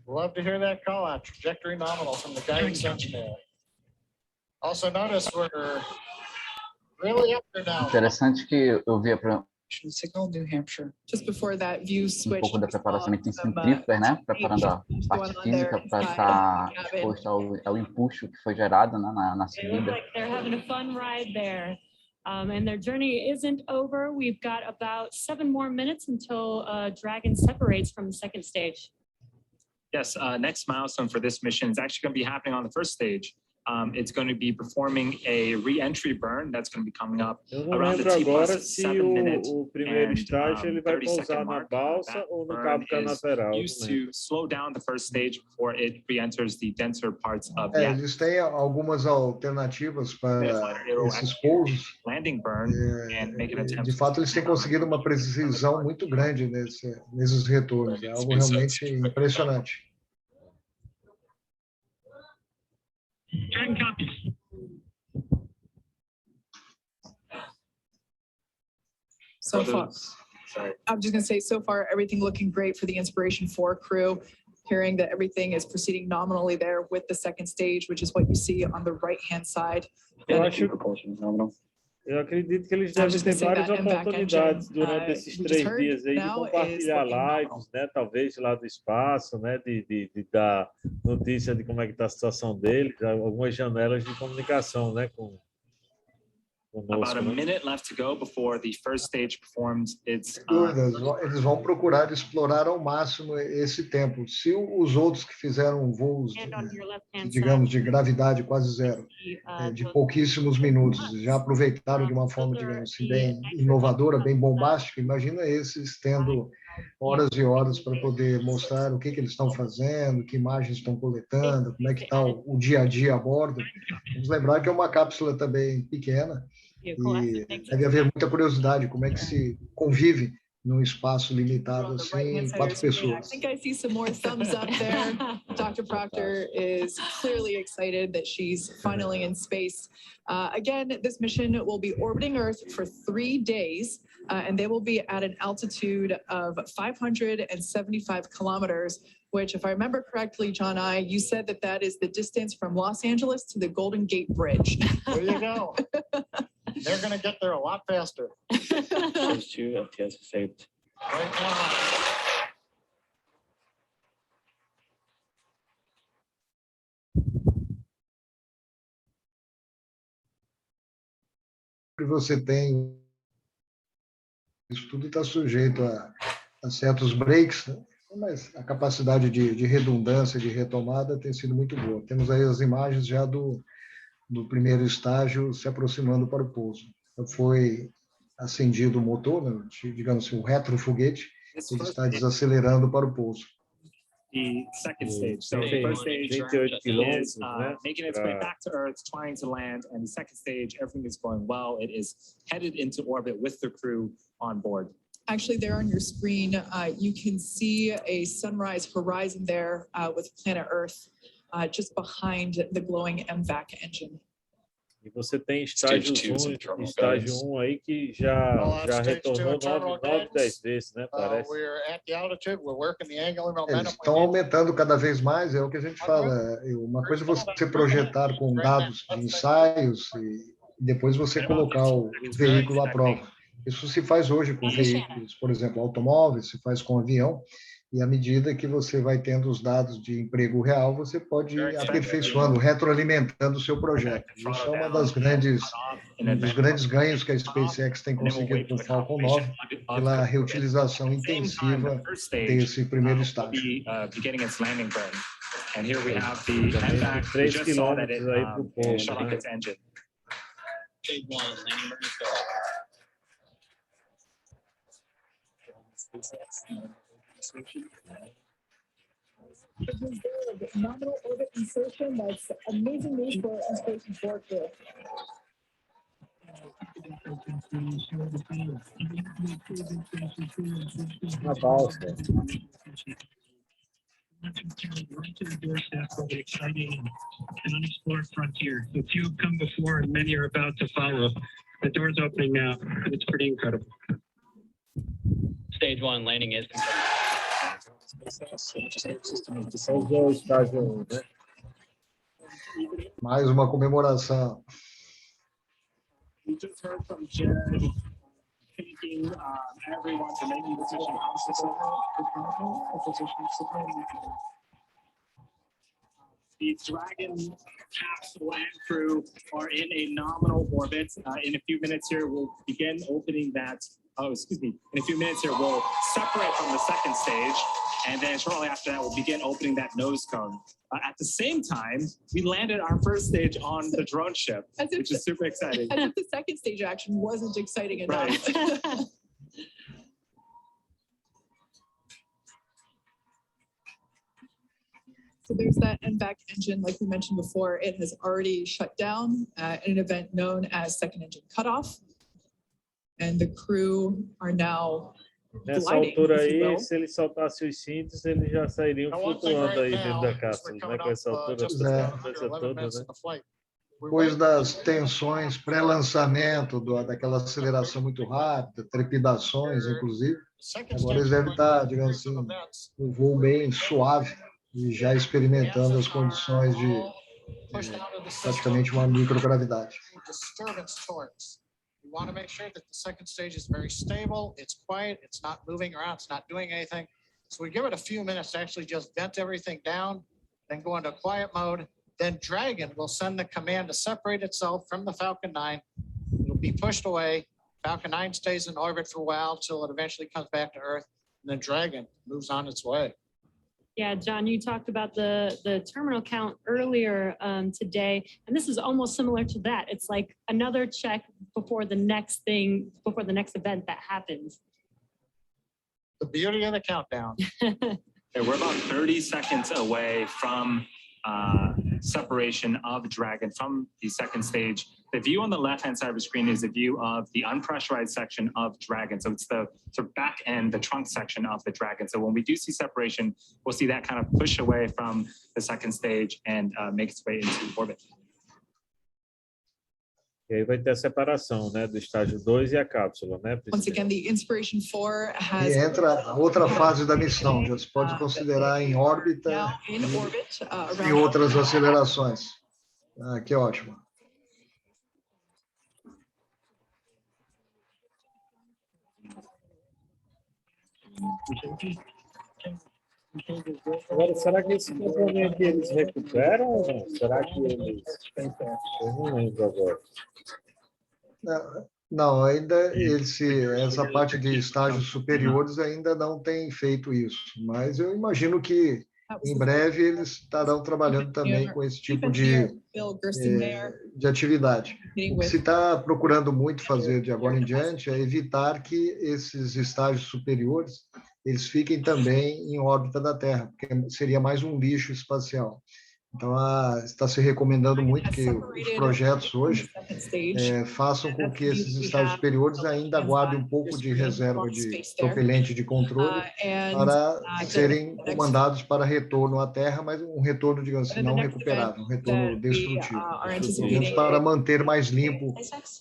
Love to hear that call out, trajectory nominal from the guidance engineer. Also notice we're really up there now. Interessante que eu vi Signal, New Hampshire. Just before that view switch, pouco da preparação em centrífugas, né? Preparando a parte física para estar exposto ao empuxo que foi gerado, né, na It looks subida. like they're having a fun ride there. And their journey isn't over. We've got about 7 more minutes until Dragon separates from the second stage. Yes, next milestone for this mission is actually going to be happening on the first stage. It's going to be performing a re-entry burn that's going to be coming up Eu não around the lembro T agora plus se 7-minute o primeiro estágio ele vai 30 pousar second na mark. balsa That ou no burn cabo is canaveral. used to slow down the first stage before it re-enters the denser parts of the Eles têm algumas alternativas para esses pousos. landing burn and make an attempt. De fato, eles têm conseguido uma precisão muito grande nesses retornos. É algo realmente impressionante. Dragon copies. So far, I'm just going to say, so far, everything looking great for the Inspiration 4 crew. Hearing that everything is proceeding nominally there with the second stage, which is what you see on the right-hand side. Eu acredito que eles devem ter várias oportunidades durante esses 3 dias aí de compartilhar lives, né? Talvez lá do espaço, né? De dar notícia de como é que está a situação deles, algumas janelas de comunicação, né? About a minute left to go before the first stage performs its. Eles vão procurar explorar ao máximo esse tempo. Se os outros que fizeram voos, digamos, de gravidade quase zero, de pouquíssimos minutos, já aproveitaram de uma forma, digamos assim, bem inovadora, bem bombástica, imagina esses tendo horas e horas para poder mostrar o que eles estão fazendo, que imagens estão coletando, como é que está o dia a dia a bordo. Vamos lembrar que é uma cápsula também pequena, e deve haver muita curiosidade como é que se convive num espaço limitado assim, 4 pessoas. I think I see some more thumbs up there. Dr. Proctor is clearly excited that she's finally in space. Again, this mission will be orbiting Earth for 3 days, and they will be at an altitude of 575 kilometers, which, if I remember correctly, John you said that is the distance from Los Angeles to the Golden Gate Bridge. There you go. They're going to get there a lot faster. Those 2 FTS saved. Right now. Que você tem, isso tudo está sujeito a certos breaks, né? Mas a capacidade de redundância, de retomada tem sido muito boa. Temos aí as imagens já do primeiro estágio se aproximando para o pouso. Então, foi acendido o motor, né? Digamos assim, o retrofoguete, ele está desacelerando para o pouso. the second stage. So the Tem first stage 38 is quilômetros, né? making its way pra- back to Earth, trying to land, and the second stage, everything is going well. It is headed into orbit with the crew on board. Actually, there on your screen, you can see a sunrise horizon there with planet Earth just behind the glowing MVAC engine. E você tem Stage estágio two is 1, in terminal estágio guidance. 1 aí que já Stage two retornou in terminal 9, 10 guidance. vezes, né? Parece. We're at the altitude, we're working the angular Eles momentum. estão aumentando cada vez mais, é o que a gente fala. Uma coisa é você projetar com dados de ensaios e depois você colocar o veículo à prova. Isso se faz hoje com veículos, por exemplo, automóveis, se faz com avião, e à medida que você vai tendo os dados de emprego real, você pode ir aperfeiçoando, retroalimentando o seu projeto. Isso é uma um dos grandes ganhos que a SpaceX tem conseguido com o Falcon 9, pela reutilização intensiva desse primeiro estágio. Beginning its landing burn. And here we have the Também MVAC. We 3 just saw that it quilômetros aí pro polo, shut off né? its engine. Stage one, landing burn is go. Nominal orbit insertion, that's amazing news for Inspiration 4 crew. Uma balsa. Right to the doorstep of an exciting and unexplored frontier. A few have come before and many are about to follow. The door's opening now, and it's pretty incredible. Stage one, landing is Só usou o estágio 1, né? Mais uma comemoração. We just heard from Jared thanking everyone for making the decision. The Dragon capsule and crew are in a nominal orbit. In a few minutes here, we'll begin opening that. Oh, excuse me. In a few minutes here, we'll separate from the second stage. And then shortly after that, we'll begin opening that nose cone. At the same time, we landed our first stage on the drone ship, which is super exciting. As if the second stage action wasn't exciting enough. Right. So there's that MVAC engine, like we mentioned before, it has already shut down in an event known as second engine cutoff. And the crew are now Nessa gliding, altura if you aí, will. se eles soltassem os cintos, eles já sairiam flutuando aí dentro da cápsula, né? Com essa altura, Just essa under distância 11 toda, minutes né? of the flight. Depois das tensões pré-lançamento, daquela aceleração muito rápida, trepidações, inclusive, agora eles devem estar, digamos assim, um voo bem suave e já experimentando as condições de praticamente uma microgravidade. Disturbance torques. We want to make sure that the second stage is very stable, it's quiet, it's not moving around, it's not doing anything. So we give it a few minutes to actually just vent everything down, then go into quiet mode. Then Dragon will send the command to separate itself from the Falcon 9. It'll be pushed away. Falcon 9 stays in orbit for a while till it eventually comes back to Earth. And then Dragon moves on its way. Yeah, John, you talked about the terminal count earlier today, and this is almost similar to that. It's like another check before the next thing, before the next event that happens. The beauty of the countdown. Okay, we're about 30 seconds away from separation of Dragon from the second stage. The view on the left-hand side of the screen is a view of the unpressurized section of Dragon. So it's the sort of back end, the trunk section of the Dragon. So when we do see separation, we'll see that kind of push away from the second stage and make its way into orbit. E aí vai ter a separação, né? Do estágio 2 e a cápsula, né? Once again, the Inspiration 4 has E entra a outra fase da missão, já se pode considerar em órbita now in orbit e around outras acelerações. Ah, que ótimo. Agora, será que esse componente eles recuperam ou não? Será que eles... Eu não lembro agora. Não, ainda essa parte de estágios superiores ainda não tem feito isso, mas eu imagino que em breve eles estarão trabalhando também com esse tipo de atividade. O que se está procurando muito fazer de agora em diante é evitar que esses estágios superiores eles fiquem também em órbita da Terra, porque seria mais um lixo espacial. Então, está se recomendando muito que os projetos hoje façam com que esses estágios superiores ainda guardem um pouco de reserva de propelente de controle para serem comandados para retorno à Terra, mas um retorno, digamos assim, não recuperável, um retorno destrutivo, para manter mais limpo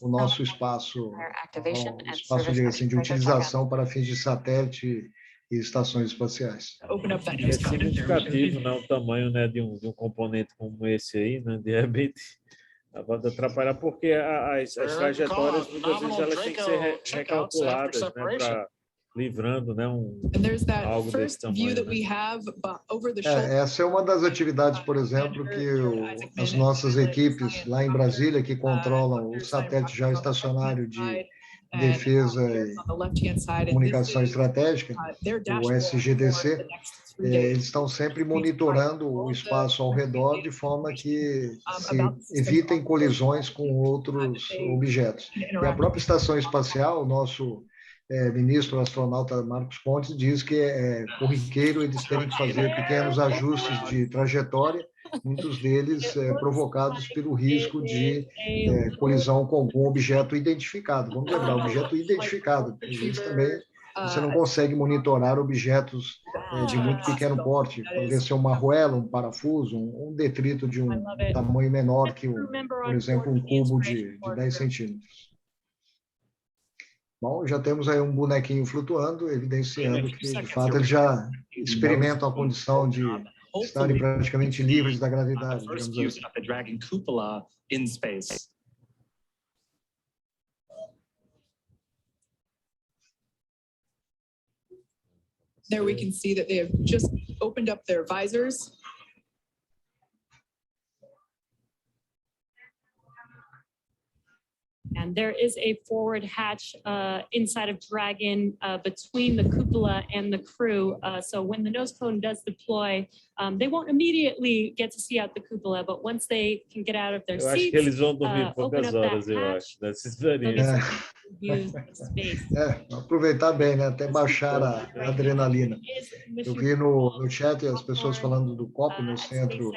o nosso espaço, o espaço assim, de utilização para fins de satélite e estações espaciais. É significativo, né, o tamanho, né, de um componente como esse aí, né, de repente pode atrapalhar, porque as trajetórias muitas vezes elas têm que ser recalculadas, né, para livrando, né, algo desse tamanho. Né? Essa é uma das atividades, por exemplo, que as nossas equipes lá em Brasília, que controlam o satélite geoestacionário de defesa e comunicação estratégica, o SGDC, eles estão sempre monitorando o espaço ao redor de forma que se evitem colisões com outros objetos. E a própria estação espacial, o nosso ministro astronauta Marcos Pontes diz que é corriqueiro eles terem que fazer pequenos ajustes de trajetória, muitos deles provocados pelo risco de colisão com algum objeto identificado. Vamos lembrar, objeto identificado. Às vezes também você não consegue monitorar objetos de muito pequeno porte. Poderia ser uma arruela, um parafuso, um detrito de um tamanho menor que, por exemplo, um cubo de 10 centímetros. Bom, já temos aí um bonequinho flutuando, evidenciando que, de fato, eles já experimentam a condição de estarem praticamente livres da gravidade. The Dragon cupola in space. There we can see that they have just opened up their visors. And there is a forward hatch inside of Dragon between the cupola and the crew. So when the nose cone does deploy, they won't immediately get to see out the cupola, but once they can get out of their Eu acho seats, que eles vão dormir open poucas up that horas, eu hatch, acho, dessa experiência. views of space. Aproveitar bem, né? Até baixar a adrenalina. Eu vi no chat as pessoas falando do COP, no Centro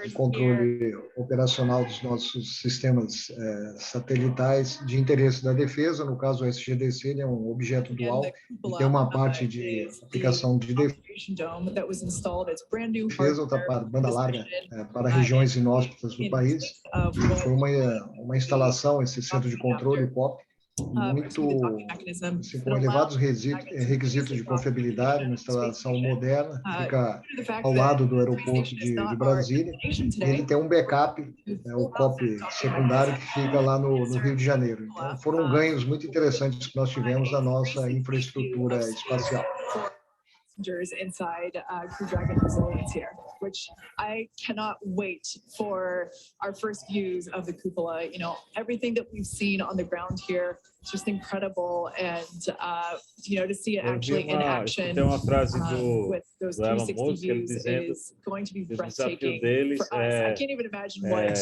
de Controle Operacional dos nossos sistemas satelitais de interesse da defesa. No caso, o SGDC, ele é um objeto dual, e tem uma parte de aplicação de defesa, outra parte, banda larga, para regiões inóspitas do país. Foi uma instalação, esse centro de controle, o COP, muito assim, com elevados requisitos de confiabilidade, uma instalação moderna, fica ao lado do aeroporto de Brasília. Ele tem um backup, o COP secundário, que fica lá no Rio de Janeiro. Então, foram ganhos muito interessantes que nós tivemos na nossa infraestrutura espacial. Inside Crew Dragon Resilience here, which I cannot wait for our first views of the cupola. You know, everything that we've seen on the ground here, it's just incredible, and you know, to see it actually in action with those 360 views is going to be breathtaking for us. I can't even imagine what it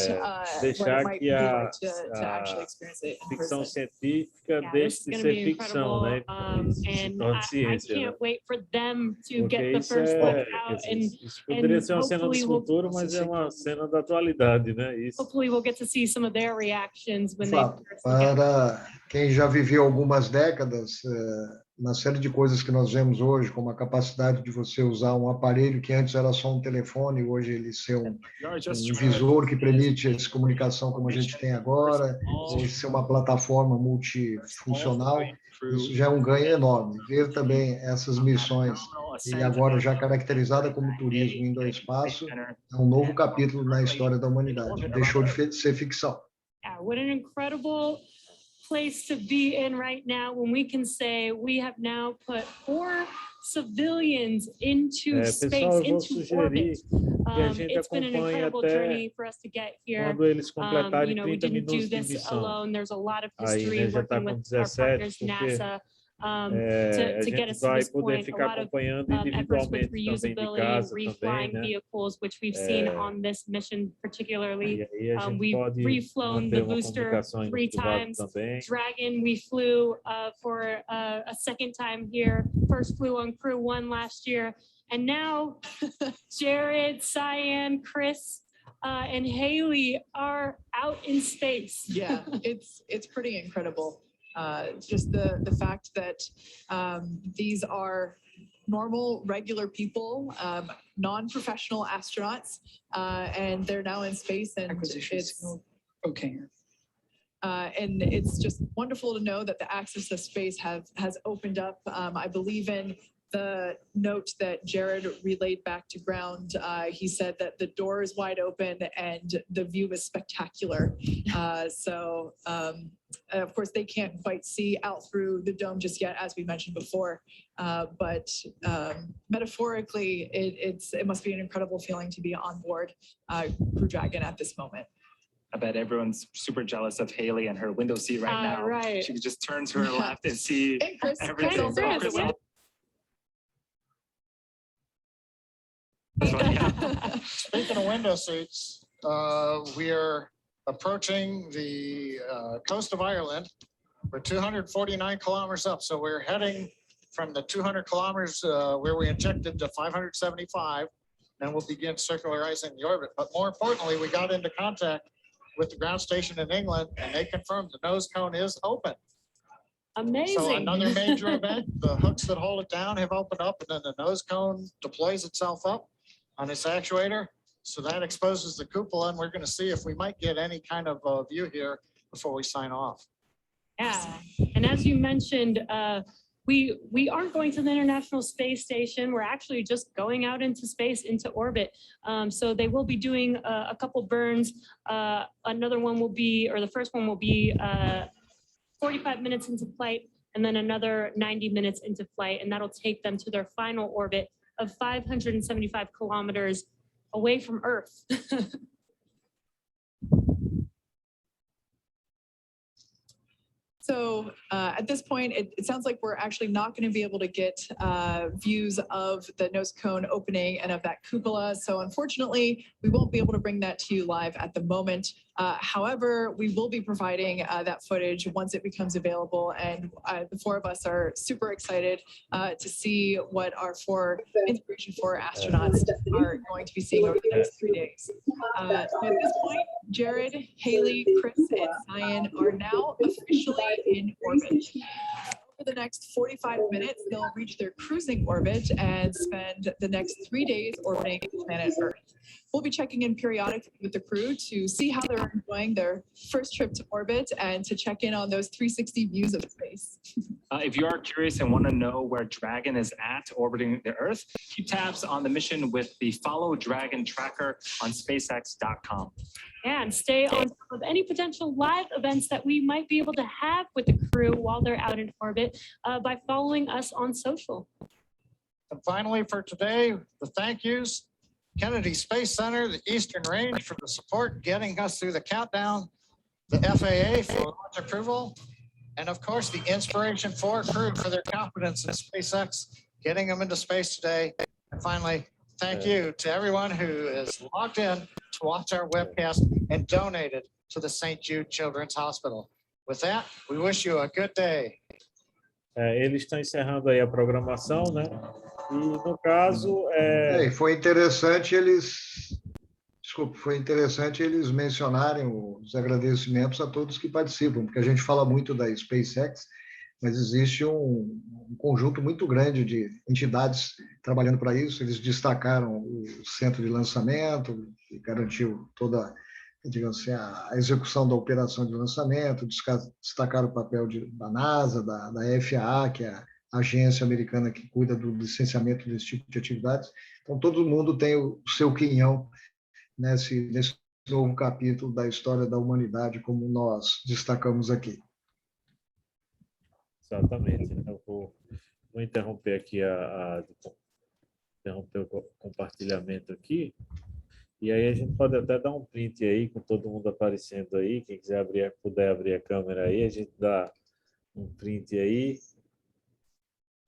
might be like to actually experience it in ficção person. científica deixa de ser ficção, né? And I can't wait for them to Porque get the isso first look out, isso poderia ser uma cena do futuro, mas é uma cena da atualidade, né? Isso. Hopefully we'll get to see some of their reactions when they first Para quem já viveu algumas décadas, uma série de coisas que nós vemos hoje, como a capacidade de você usar um aparelho que antes era só um telefone, hoje ele ser um visor que permite essa comunicação como a gente tem agora, ele ser uma plataforma multifuncional, isso já é um ganho enorme. Ver também essas missões, e agora já caracterizada como turismo indo ao espaço, é um novo capítulo na história da humanidade. Deixou de ser ficção. Yeah, what an incredible place to be in right now when we can say we have now put 4 civilians into space, pessoal, eu vou into sugerir orbit. que a gente It's been an acompanhe incredible até journey for us to get here. quando eles completarem You know, we 30 didn't do minutos de this missão. alone. There's a lot of Aí, history né, já está working com with our 17, partners, porque NASA. a to get gente us to vai this poder point. A ficar lot of acompanhando efforts with individualmente também de reusability, casa reflying também, né? vehicles, which we've seen on this mission particularly. E aí a gente We've pode reflown manter the uma booster comunicação aí no 3 privado times. também. Dragon, we flew for a second time here. First flew on Crew 1 last year. And now Jared, Cyan, Chris, and Haley are out in space. Yeah, it's pretty incredible. Just the fact that these are normal, regular people, non-professional astronauts, and they're now in space, and it's okay. And it's just wonderful to know that the access to space has opened up. I believe in the note that Jared relayed back to ground. He said that the door is wide open and the view is spectacular. Of course, they can't quite see out through the dome just yet, as we mentioned before. But metaphorically, it must be an incredible feeling to be on board Crew Dragon at this moment. I bet everyone's super jealous of Haley and her window seat right now. Right. She can just turn to her left and see And Chris, everything. Chris, yeah. Speaking of window seats, we are approaching the coast of Ireland. We're 249 kilometers up, so we're heading from the 200 kilometers where we injected to 575, and we'll begin circularizing the orbit. But more importantly, we got into contact with the ground station in England, and they confirmed the nose cone is open. Amazing. So another major event, the hooks that hold it down have opened up, and then the nose cone deploys itself up on its actuator. So that exposes the cupola, and we're going to see if we might get any kind of view here before we sign off. Yeah, and as you mentioned, we aren't going to the International Space Station. We're actually just going out into space, into orbit. So they will be doing a couple burns. Another one will be, or the first one will be 45 minutes into flight, and then another 90 minutes into flight, and that'll take them to their final orbit of 575 kilometers away from Earth. So at this point, it sounds like we're actually not going to be able to get views of the nose cone opening and of that cupola. So unfortunately, we won't be able to bring that to you live at the moment. However, we will be providing that footage once it becomes available. And the four of us are super excited to see what our 4 Inspiration 4 astronauts are going to be seeing over the next 3 days. So at this point, Jared, Haley, Chris, and Cyan are now officially in orbit. Over the next 45 minutes, they'll reach their cruising orbit and spend the next 3 days orbiting planet Earth. We'll be checking in periodically with the crew to see how they're enjoying their first trip to orbit and to check in on those 360 views of space. If you are curious and want to know where Dragon is at orbiting the Earth, keep tabs on the mission with the Follow Dragon tracker on SpaceX.com. And stay on top of any potential live events that we might be able to have with the crew while they're out in orbit by following us on social. And finally, for today, the thank yous. Kennedy Space Center, the Eastern Range for the support getting us through the countdown, the FAA for launch approval, and of course the Inspiration 4 crew for their confidence in SpaceX, getting them into space today. And finally, thank you to everyone who is logged in to watch our webcast and donated to the St. Jude Children's Hospital. With that, we wish you a good day. Eles estão encerrando aí a programação, né? E no caso foi interessante eles mencionarem os agradecimentos a todos que participam, porque a gente fala muito da SpaceX, mas existe um conjunto muito grande de entidades trabalhando para isso. Eles destacaram o centro de lançamento, que garantiu toda, digamos assim, a execução da operação de lançamento, destacaram o papel da NASA, da FAA, que é a agência americana que cuida do licenciamento desse tipo de atividades. Então, todo mundo tem o seu quinhão nesse novo capítulo da história da humanidade, como nós destacamos aqui. Exatamente. Eu vou interromper aqui interromper o compartilhamento aqui. E aí a gente pode até dar um print aí com todo mundo aparecendo aí. Quem quiser puder abrir a câmera aí, a gente dá um print aí.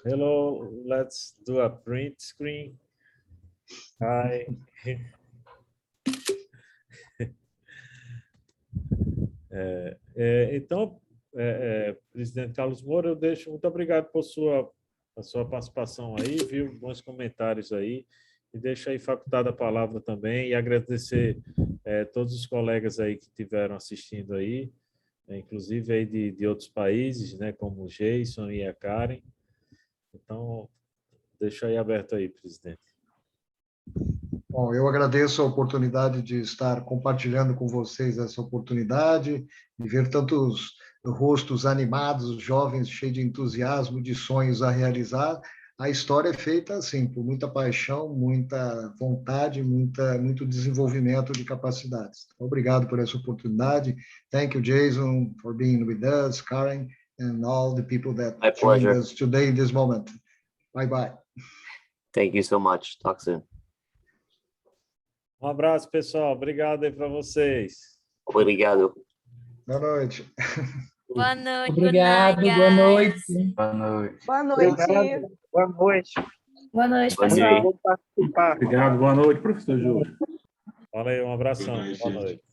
Hello, let's do a print screen. Hi. Então, presidente Carlos Moura, eu deixo muito obrigado por a sua participação aí, viu? Bons comentários aí. E deixo aí facultada a palavra também e agradecer todos os colegas aí que estiveram assistindo aí, inclusive aí de outros países, né, como o Jason e a Karen. Então, deixo aí aberto aí, presidente. Bom, eu agradeço a oportunidade de estar compartilhando com vocês essa oportunidade, de ver tantos rostos animados, jovens, cheios de entusiasmo, de sonhos a realizar. A história é feita assim, por muita paixão, muita vontade, muito desenvolvimento de capacidades. Obrigado por essa oportunidade. Thank you, Jason, for being with us, Karen, and all the people that joined us today in this moment. Bye-bye. Thank you so much. Talk soon. Um abraço, pessoal. Obrigado aí para vocês. Obrigado. Boa noite. Boa noite. Obrigado, boa noite. Boa noite. Boa noite. Boa noite. Boa noite, Bom pessoal. dia. Obrigado, boa noite, professor Júlio. Valeu, um abração. Boa noite.